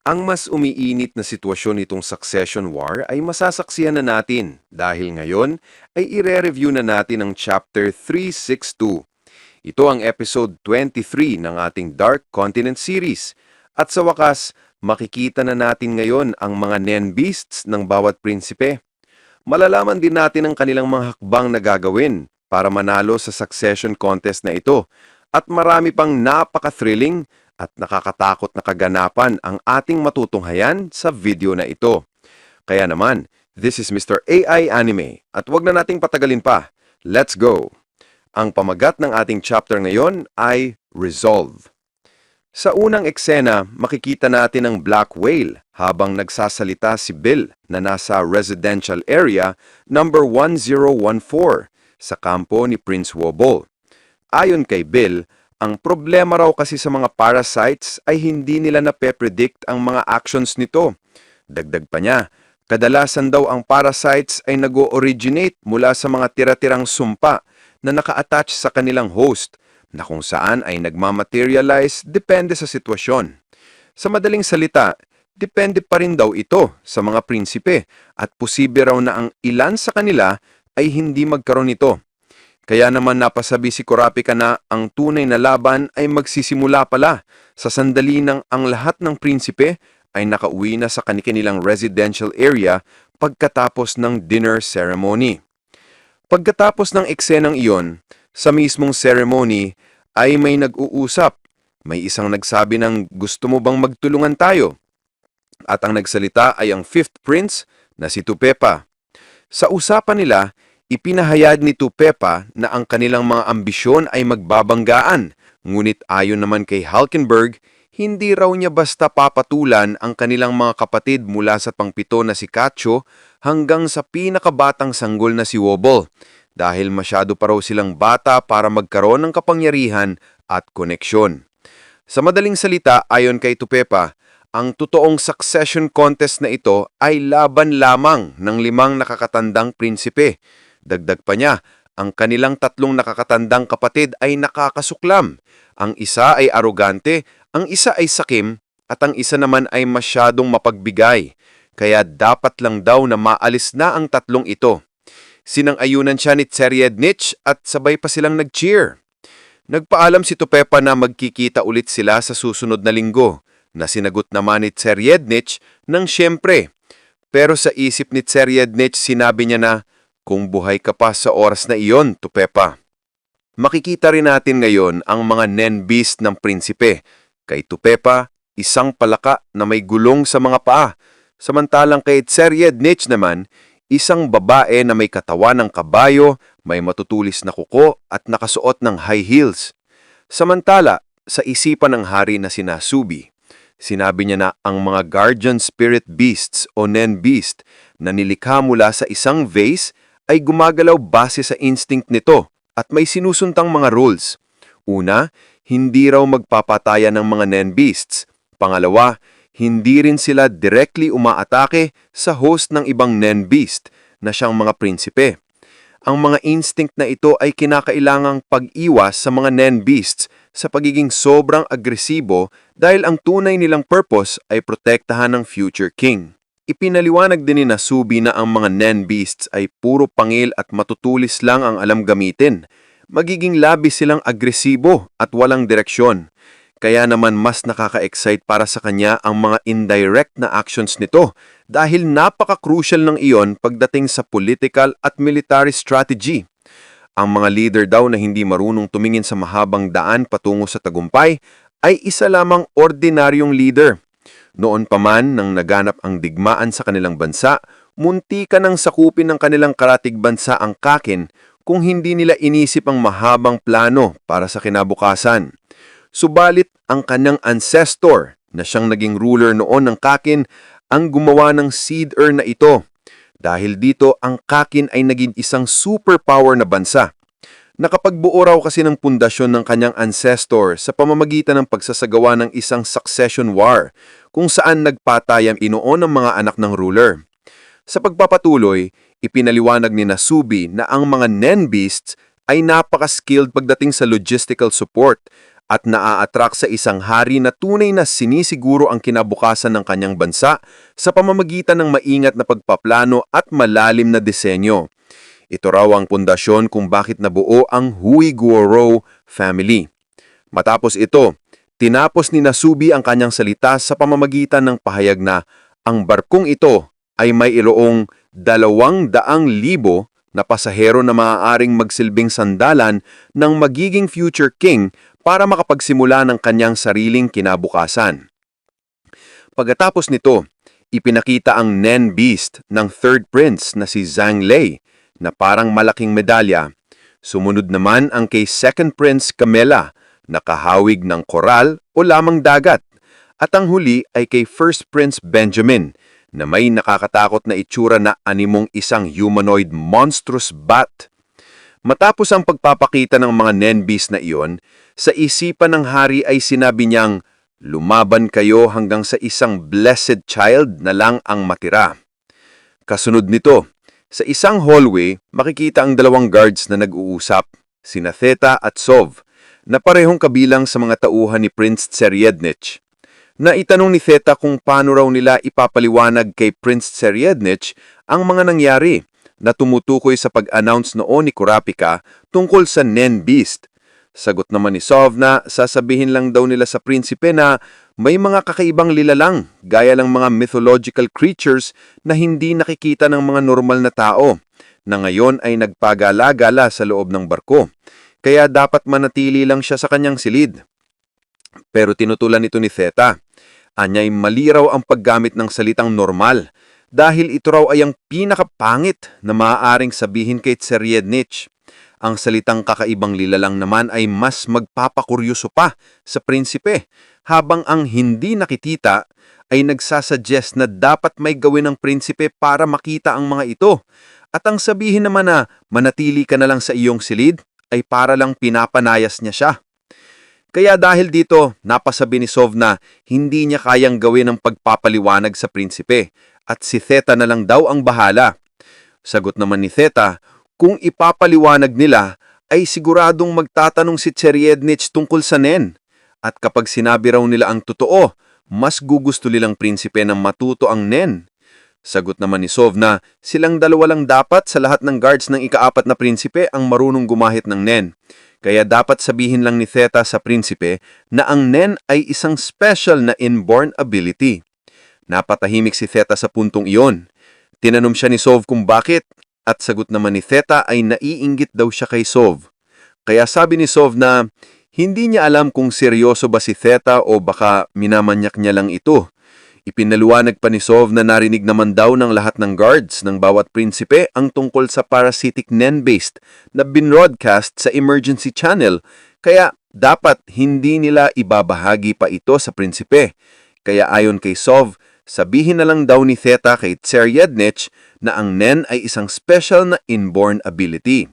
Ang mas umiinit na sitwasyon nitong succession war ay masasaksiyan na natin dahil ngayon ay ire-review na natin ang Chapter 362. Ito ang episode 23 ng ating Dark Continent series. At sa wakas, makikita na natin ngayon ang mga Nen Beasts ng bawat prinsipe. Malalaman din natin ang kanilang mga hakbang na gagawin para manalo sa succession contest na ito at marami pang napaka-thrilling at nakakatakot na kaganapan ang ating matutunghayan sa video na ito. Kaya naman, this is Mr. AI Anime at wag na nating patagalin pa. Let's go! Ang pamagat ng ating chapter ngayon ay Resolve. Sa unang eksena, makikita natin ang Black Whale habang nagsasalita si Bill na nasa residential area number 1014 sa kampo ni Prince Wobble. Ayon kay Bill, ang problema raw kasi sa mga parasites ay hindi nila nape-predict ang mga actions nito. Dagdag pa niya, kadalasan daw ang parasites ay nag-o-originate mula sa mga tira-tirang sumpa na naka-attach sa kanilang host, na kung saan ay nagmamaterialize depende sa sitwasyon. Sa madaling salita, depende pa rin daw ito sa mga prinsipe at posible raw na ang ilan sa kanila ay hindi magkaroon nito. Kaya naman napasabi si Kurapika na ang tunay na laban ay magsisimula pala sa sandali nang ang lahat ng prinsipe ay nakauwi na sa kanilang residential area pagkatapos ng dinner ceremony. Pagkatapos ng eksenang iyon, sa mismong ceremony ay may nag-uusap. May isang nagsabi ng gusto mo bang magtulungan tayo? At ang nagsalita ay ang fifth prince na si Tupepa. Sa usapan nila, ipinahayag ni Tupepa na ang kanilang mga ambisyon ay magbabanggaan, ngunit ayon naman kay Halkenberg, hindi raw niya basta papatulan ang kanilang mga kapatid mula sa pangpito na si Kacho hanggang sa pinakabatang sanggol na si Wobble, dahil masyado pa raw silang bata para magkaroon ng kapangyarihan at koneksyon. Sa madaling salita, ayon kay Tupepa, ang totoong succession contest na ito ay laban lamang ng 5 nakakatandang prinsipe. Dagdag pa niya, ang kanilang 3 nakakatandang kapatid ay nakakasuklam. Ang isa ay arogante, ang isa ay sakim, at ang isa naman ay masyadong mapagbigay. Kaya dapat lang daw na maalis na ang 3 ito. Sinang-ayunan siya ni Tseriednich at sabay pa silang nag-cheer. Nagpaalam si Tupepa na magkikita ulit sila sa susunod na linggo, na sinagot naman ni Tseriednich ng siyempre. Pero sa isip ni Tseriednich sinabi niya na, kung buhay ka pa sa oras na iyon, Tupepa. Makikita rin natin ngayon ang mga Nen Beast ng prinsipe. Kay Tupepa, isang palaka na may gulong sa mga paa. Samantalang kay Tseriednich naman, isang babae na may katawan ng kabayo, may matutulis na kuko at nakasuot ng high heels. Samantala, sa isipan ng hari na si Nasubi, sinabi niya na ang mga guardian spirit beasts o Nen Beast na nilikha mula sa isang vase ay gumagalaw base sa instinct nito at may sinusuntang mga rules. Una, hindi raw magpapatayan ng mga Nen Beasts. Pangalawa, hindi rin sila directly umaatake sa host ng ibang Nen Beast na siyang mga prinsipe. Ang mga instinct na ito ay kinakailangang pag-iwas sa mga Nen Beasts sa pagiging sobrang agresibo dahil ang tunay nilang purpose ay protektahan ng future king. Ipinaliwanag din ni Nasubi na ang mga Nen Beasts ay puro pangil at matutulis lang ang alam gamitin. Magiging labis silang agresibo at walang direksyon. Kaya naman mas nakaka-excite para sa kanya ang mga indirect na actions nito dahil napaka-crucial ng iyon pagdating sa political at military strategy. Ang mga leader daw na hindi marunong tumingin sa mahabang daan patungo sa tagumpay ay isa lamang ordinaryong leader. Noon pa man nang naganap ang digmaan sa kanilang bansa, munti ka nang sakupin ng kanilang karatig bansa ang Kakin kung hindi nila inisip ang mahabang plano para sa kinabukasan. Subalit ang kanyang ancestor na siyang naging ruler noon ng Kakin ang gumawa ng seed na ito. Dahil dito ang Kakin ay naging isang superpower na bansa. Nakapagbuo raw kasi ng pundasyon ng kanyang ancestor sa pamamagitan ng pagsasagawa ng isang succession war kung saan nagpatayam inoon ng mga anak ng ruler. Sa pagpapatuloy, ipinaliwanag ni Nasubi na ang mga Nen Beasts ay napaka-skilled pagdating sa logistical support at naa-attract sa isang hari na tunay na sinisiguro ang kinabukasan ng kanyang bansa sa pamamagitan ng maingat na pagpaplano at malalim na disenyo. Ito raw ang pundasyon kung bakit nabuo ang Huiguoro family. Matapos ito, tinapos ni Nasubi ang kanyang salita sa pamamagitan ng pahayag na ang barkong ito ay may iloong 200,000 na pasahero na maaaring magsilbing sandalan ng magiging future king para makapagsimula ng kanyang sariling kinabukasan. Pagkatapos nito, ipinakita ang Nen Beast ng third prince na si Zhang Lei na parang malaking medalya. Sumunod naman ang kay second prince Camela na kahawig ng koral o lamang dagat. At ang huli ay kay first prince Benjamin na may nakakatakot na itsura na animong isang humanoid monstrous bat. Matapos ang pagpapakita ng mga Nenbeast na iyon, sa isipan ng hari ay sinabi niyang, lumaban kayo hanggang sa isang blessed child na lang ang matira. Kasunod nito, sa isang hallway, makikita ang dalawang guards na nag-uusap, sina Theta at Sov, na parehong kabilang sa mga tauhan ni Prince Tserednich. Naitanong ni Theta kung paano raw nila ipapaliwanag kay Prince Tserednich ang mga nangyari na tumutukoy sa pag-announce noon ni Kurapika tungkol sa Nen Beast. Sagot naman ni Sov na sasabihin lang daw nila sa prinsipe na may mga kakaibang lilalang gaya ng mga mythological creatures na hindi nakikita ng mga normal na tao na ngayon ay nagpagala-gala sa loob ng barko. Kaya dapat manatili lang siya sa kanyang silid. Pero tinutulan ito ni Theta. Anya'y mali raw ang paggamit ng salitang normal dahil ito raw ay ang pinakapangit na maaaring sabihin kay Tserednich. Ang salitang kakaibang lilalang naman ay mas magpapakuryoso pa sa prinsipe habang ang hindi nakikita ay nagsasuggest na dapat may gawin ng prinsipe para makita ang mga ito. At ang sabihin naman na manatili ka na lang sa iyong silid ay para lang pinapanayas niya siya. Kaya dahil dito, napasabi ni Sov na hindi niya kayang gawin ang pagpapaliwanag sa prinsipe at si Theta na lang daw ang bahala. Sagot naman ni Theta, kung ipapaliwanag nila ay siguradong magtatanong si Tserednich tungkol sa Nen. At kapag sinabi raw nila ang totoo, mas gugusto nilang prinsipe na matuto ang Nen. Sagot naman ni Sov na silang dalawa lang dapat sa lahat ng guards ng ika-4 na prinsipe ang marunong gumahit ng Nen. Kaya dapat sabihin lang ni Theta sa prinsipe na ang Nen ay isang special na inborn ability. Napatahimik si Theta sa puntong iyon. Tinanong siya ni Sov kung bakit at sagot naman ni Theta ay naiinggit daw siya kay Sov. Kaya sabi ni Sov na hindi niya alam kung seryoso ba si Theta o baka minamanyak niya lang ito. Ipinaluwanag pa ni Sov na narinig naman daw ng lahat ng guards ng bawat prinsipe ang tungkol sa parasitic Nen-based na binroadcast sa emergency channel, kaya dapat hindi nila ibabahagi pa ito sa prinsipe. Kaya ayon kay Sov, sabihin na lang daw ni Theta kay Tserednich na ang Nen ay isang special na inborn ability.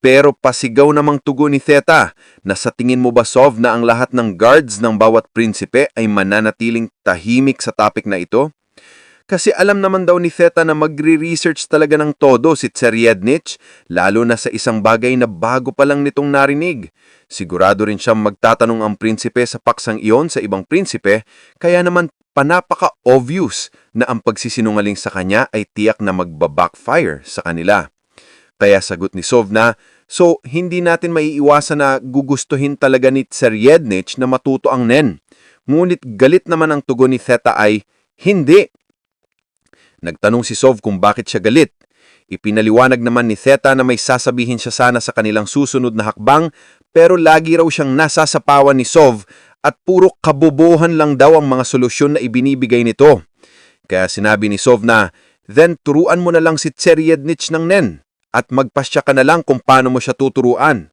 Pero pasigaw namang tugon ni Theta na sa tingin mo ba Sov na ang lahat ng guards ng bawat prinsipe ay mananatiling tahimik sa topic na ito? Kasi alam naman daw ni Theta na magre-research talaga ng todo si Tserednich, lalo na sa isang bagay na bago pa lang nitong narinig. Sigurado rin siyang magtatanong ang prinsipe sa paksang iyon sa ibang prinsipe, kaya naman panapaka-obvious na ang pagsisinungaling sa kanya ay tiyak na magbabackfire sa kanila. Kaya sagot ni Sov na, so hindi natin maiiwasan na gugustuhin talaga ni Tserednich na matuto ang Nen. Ngunit galit naman ang tugon ni Theta ay, hindi. Nagtanong si Sov kung bakit siya galit. Ipinaliwanag naman ni Theta na may sasabihin siya sana sa kanilang susunod na hakbang, pero lagi raw siyang nasasapawan ni Sov at puro kabobohan lang daw ang mga solusyon na ibinibigay nito. Kaya sinabi ni Sov na, then turuan mo na lang si Tserednich ng Nen. At magpasya ka na lang kung paano mo siya tuturuan.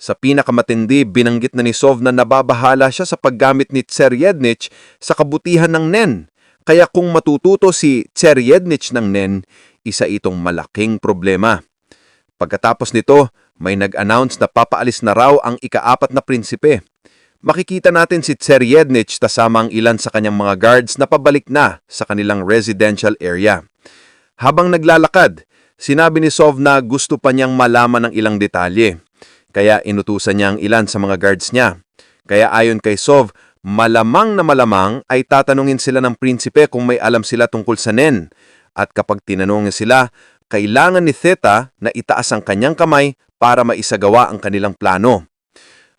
Sa pinakamatindi, binanggit na ni Sov na nababahala siya sa paggamit ni Tserednich sa kabutihan ng Nen. Kaya kung matututo si Tserednich ng Nen, isa itong malaking problema. Pagkatapos nito, may nag-announce na papaalis na raw ang ika-4 na prinsipe. Makikita natin si Tserednich kasama ang ilan sa kanyang mga guards na pabalik na sa kanilang residential area. Habang naglalakad, sinabi ni Sov na gusto pa niyang malaman ng ilang detalye, kaya inutusan niya ang ilan sa mga guards niya. Kaya ayon kay Sov, malamang na malamang ay tatanungin sila ng prinsipe kung may alam sila tungkol sa Nen. At kapag tinanong sila, kailangan ni Theta na itaas ang kanyang kamay para maisagawa ang kanilang plano.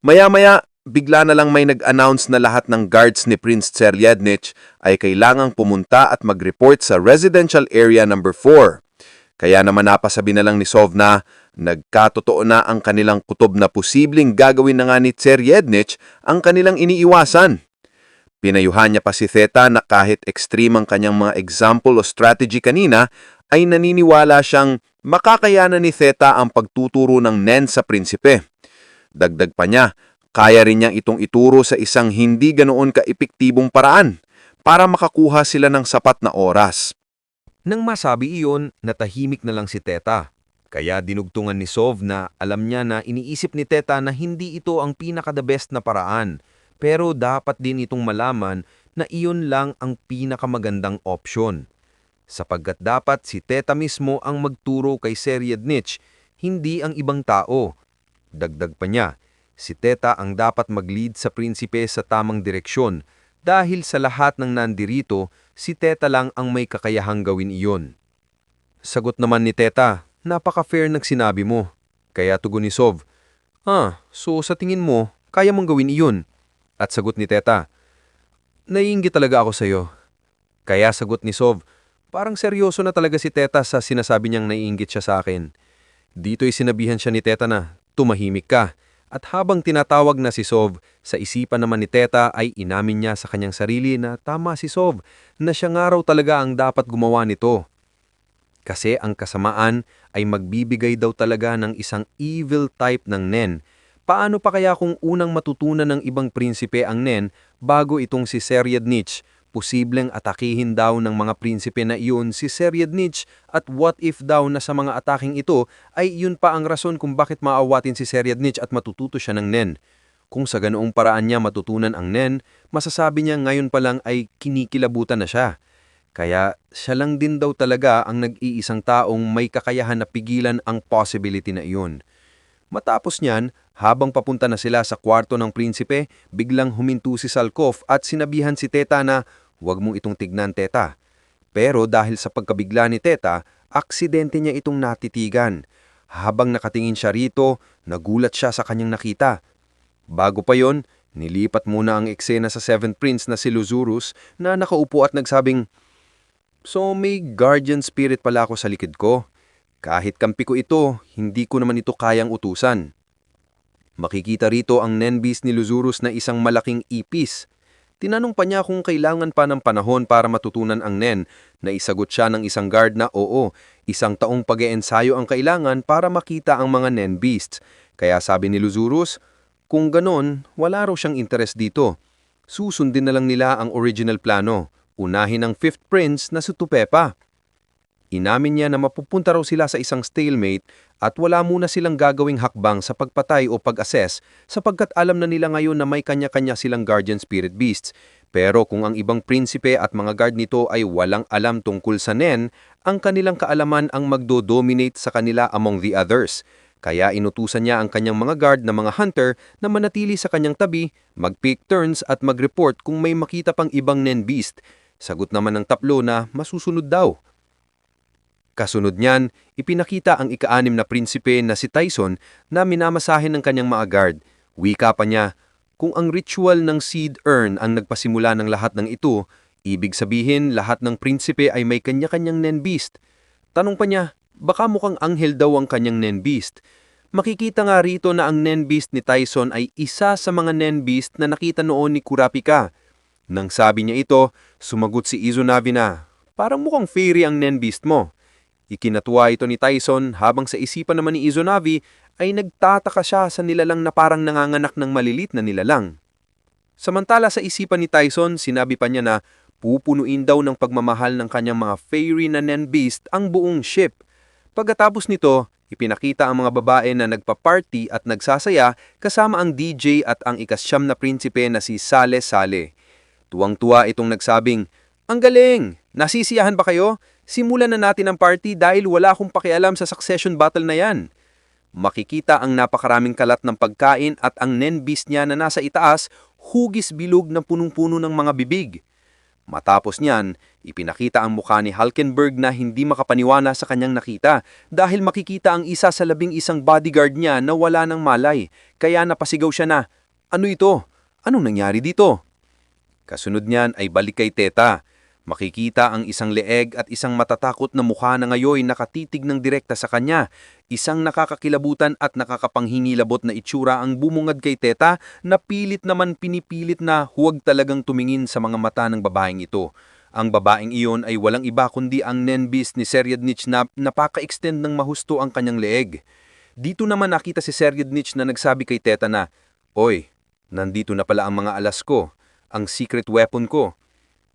Maya-maya, bigla na lang may nag-announce na lahat ng guards ni Prince Tseriadnich ay kailangang pumunta at mag-report sa Residential Area number 4. Kaya naman napasabi na lang ni Sov na nagkatotoo na ang kanilang kutob na posibleng gagawin na nga ni Tseriadnich ang kanilang iniiwasan. Pinayuhan niya pa si Theta na kahit extreme ang kanyang mga example o strategy kanina, ay naniniwala siyang makakayanan ni Theta ang pagtuturo ng Nen sa prinsipe. Dagdag pa niya, kaya rin niyang itong ituro sa isang hindi ganoon ka-epektibong paraan para makakuha sila ng sapat na oras. Nang masabi iyon, natahimik na lang si Theta. Kaya dinugtungan ni Sov na alam niya na iniisip ni Theta na hindi ito ang pinaka-the best na paraan. Pero dapat din itong malaman na iyon lang ang pinakamagandang opsyon. Sapagkat dapat si Theta mismo ang magturo kay Tseriadnich, hindi ang ibang tao. Dagdag pa niya, si Theta ang dapat mag-lead sa prinsipe sa tamang direksyon dahil sa lahat ng nandirito, si Theta lang ang may kakayahang gawin iyon. Sagot naman ni Theta, napaka-fair ng sinabi mo. Kaya tugon ni Sov, so sa tingin mo, kaya mong gawin iyon? At sagot ni Theta, naiinggit talaga ako sa'yo. Kaya sagot ni Sov, parang seryoso na talaga si Theta sa sinasabi niyang naiinggit siya sa akin. Dito'y sinabihan siya ni Theta na, tumahimik ka. At habang tinatawag na si Sov, sa isipan naman ni Theta ay inamin niya sa kanyang sarili na tama si Sov, na siya nga raw talaga ang dapat gumawa nito. Kasi ang kasamaan ay magbibigay daw talaga ng isang evil type ng Nen. Paano pa kaya kung unang matutunan ng ibang prinsipe ang Nen bago itong si Tseriadnich? Posibleng atakihin daw ng mga prinsipe na iyon si Tseriadnich at what if daw na sa mga ataking ito ay iyon pa ang rason kung bakit maawatin si Tseriadnich at matututo siya ng Nen. Kung sa ganoong paraan niya matutunan ang Nen, masasabi niya ngayon pa lang ay kinikilabutan na siya. Kaya siya lang din daw talaga ang nag-iisang taong may kakayahan na pigilan ang possibility na iyon. Matapos niyan, habang papunta na sila sa kwarto ng prinsipe, biglang huminto si Salkov at sinabihan si Theta na, "Huwag mong itong tignan, Theta." Pero dahil sa pagkabigla ni Theta, aksidente niya itong natitigan. Habang nakatingin siya rito, nagulat siya sa kanyang nakita. Bago pa yon, nilipat muna ang eksena sa Seventh Prince na si Luzurus na nakaupo at nagsabing, "So may guardian spirit pala ako sa likod ko. Kahit kampi ko ito, hindi ko naman ito kayang utusan." Makikita rito ang Nen Beast ni Luzurus na isang malaking ipis. Tinanong pa niya kung kailangan pa ng panahon para matutunan ang Nen, na isagot siya ng isang guard na oo, isang taong pag-eensayo ang kailangan para makita ang mga Nen Beasts. Kaya sabi ni Luzurus, kung ganon, wala raw siyang interes dito. Susundin na lang nila ang original plano, unahin ang Fifth Prince na si Tupepa. Inamin niya na mapupunta raw sila sa isang stalemate at wala muna silang gagawing hakbang sa pagpatay o pag-assess sapagkat alam na nila ngayon na may kanya-kanya silang guardian spirit beasts. Pero kung ang ibang prinsipe at mga guard nito ay walang alam tungkol sa Nen, ang kanilang kaalaman ang magdo-dominate sa kanila among the others. Kaya inutusan niya ang kanyang mga guard na mga hunter na manatili sa kanyang tabi, mag-pick turns at mag-report kung may makita pang ibang Nen beast. Sagot naman ng taplo na masusunod daw. Kasunod niyan, ipinakita ang ika-6 na prinsipe na si Tyson na minamasahin ng kanyang mga guard. Wika pa niya, kung ang ritual ng seed urn ang nagpasimula ng lahat ng ito, ibig sabihin lahat ng prinsipe ay may kanya-kanyang Nen Beast. Tanong pa niya, baka mukhang anghel daw ang kanyang Nen Beast. Makikita nga rito na ang Nen Beast ni Tyson ay isa sa mga Nen Beast na nakita noon ni Kurapika. Nang sabi niya ito, sumagot si Izunami na, parang mukhang fairy ang Nen Beast mo. Ikinatuwa ito ni Tyson habang sa isipan naman ni Izunami ay nagtataka siya sa nilalang na parang nanganganak ng malilit na nilalang. Samantala sa isipan ni Tyson, sinabi pa niya na pupunuin daw ng pagmamahal ng kanyang mga fairy na Nen Beast ang buong ship. Pagkatapos nito, ipinakita ang mga babae na nagpa-party at nagsasaya kasama ang DJ at ang ika-9 na prinsipe na si Sale Sale. Tuwang-tuwa itong nagsabing, "Ang galing! Nasisiyahan ba kayo? Simulan na natin ang party dahil wala akong pakialam sa succession battle na yan." Makikita ang napakaraming kalat ng pagkain at ang Nen Beast niya na nasa itaas, hugis bilog na punong-puno ng mga bibig. Matapos niyan, ipinakita ang mukha ni Hulkenberg na hindi makapaniwala sa kanyang nakita dahil makikita ang isa sa 11 bodyguard niya na wala ng malay, kaya napasigaw siya na, "Ano ito? Anong nangyari dito?" Kasunod niyan ay balik kay Teta. Makikita ang isang leeg at isang matatakot na mukha na ngayon nakatitig ng direkta sa kanya. Isang nakakakilabutan at nakakapanghingilabot na itsura ang bumungad kay Teta na pilit naman pinipilit na huwag talagang tumingin sa mga mata ng babaeng ito. Ang babaeng iyon ay walang iba kundi ang Nen Beast ni Seryadnich na napaka-extend ng mahusto ang kanyang leeg. Dito naman nakita si Seryadnich na nagsabi kay Teta na, "Oy, nandito na pala ang mga alas ko, ang secret weapon ko.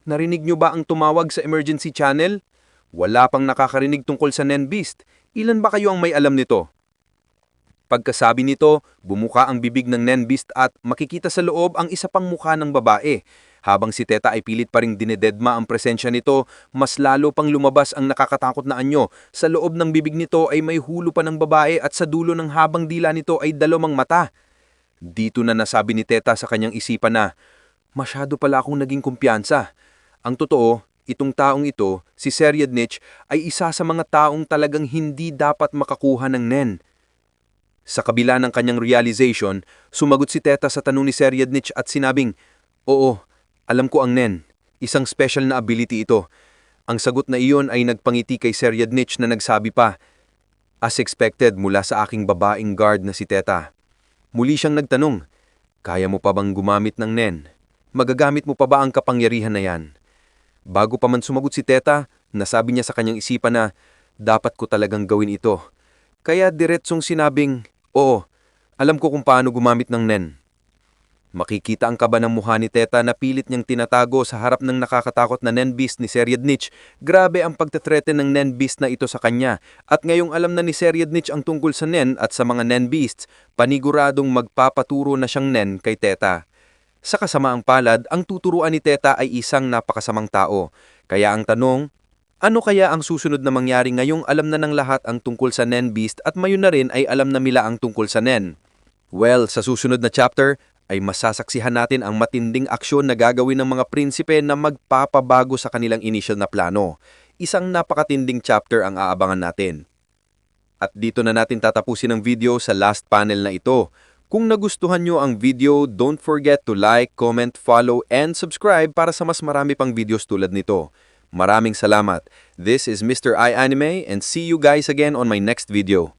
Narinig nyo ba ang tumawag sa emergency channel? Wala pang nakakarinig tungkol sa Nen Beast. Ilan ba kayo ang may alam nito?" Pagkasabi nito, bumuka ang bibig ng Nen Beast at makikita sa loob ang isa pang mukha ng babae. Habang si Teta ay pilit pa ring dinededma ang presensya nito, mas lalo pang lumabas ang nakakatakot na anyo. Sa loob ng bibig nito ay may hulo pa ng babae at sa dulo ng habang dila nito ay dalawang mata. Dito na nasabi ni Teta sa kanyang isipan na, "Masyado pala akong naging kumpiyansa." Ang totoo, itong taong ito, si Seryadnich, ay isa sa mga taong talagang hindi dapat makakuha ng Nen. Sa kabila ng kanyang realization, sumagot si Teta sa tanong ni Seryadnich at sinabing, "Oo, alam ko ang Nen. Isang special na ability ito." Ang sagot na iyon ay nagpangiti kay Seryadnich na nagsabi pa, "As expected mula sa aking babaeng guard na si Teta." Muli siyang nagtanong, "Kaya mo pa bang gumamit ng Nen? Magagamit mo pa ba ang kapangyarihan na yan?" Bago pa man sumagot si Teta, nasabi niya sa kanyang isipan na, "Dapat ko talagang gawin ito." Kaya diretsong sinabing, "Oo, alam ko kung paano gumamit ng Nen." Makikita ang kaba ng mukha ni Teta na pilit niyang tinatago sa harap ng nakakatakot na Nen Beast ni Seryadnich. Grabe ang pagtatreten ng Nen Beast na ito sa kanya. At ngayong alam na ni Seryadnich ang tungkol sa Nen at sa mga Nen Beasts, paniguradong magpapaturo na siyang Nen kay Teta. Sa kasamaang palad, ang tuturuan ni Teta ay isang napakasamang tao. Kaya ang tanong, ano kaya ang susunod na mangyari ngayong alam na ng lahat ang tungkol sa Nen Beast at mayon na rin ay alam na nila ang tungkol sa Nen? Well, sa susunod na chapter ay masasaksihan natin ang matinding aksyon na gagawin ng mga prinsipe na magpapabago sa kanilang initial na plano. Isang napakatinding chapter ang aabangan natin. At dito na natin tatapusin ang video sa last panel na ito. Kung nagustuhan nyo ang video, don't forget to like, comment, follow, and subscribe para sa mas marami pang videos tulad nito. Maraming salamat. This is Mr. I Anime and see you guys again on my next video.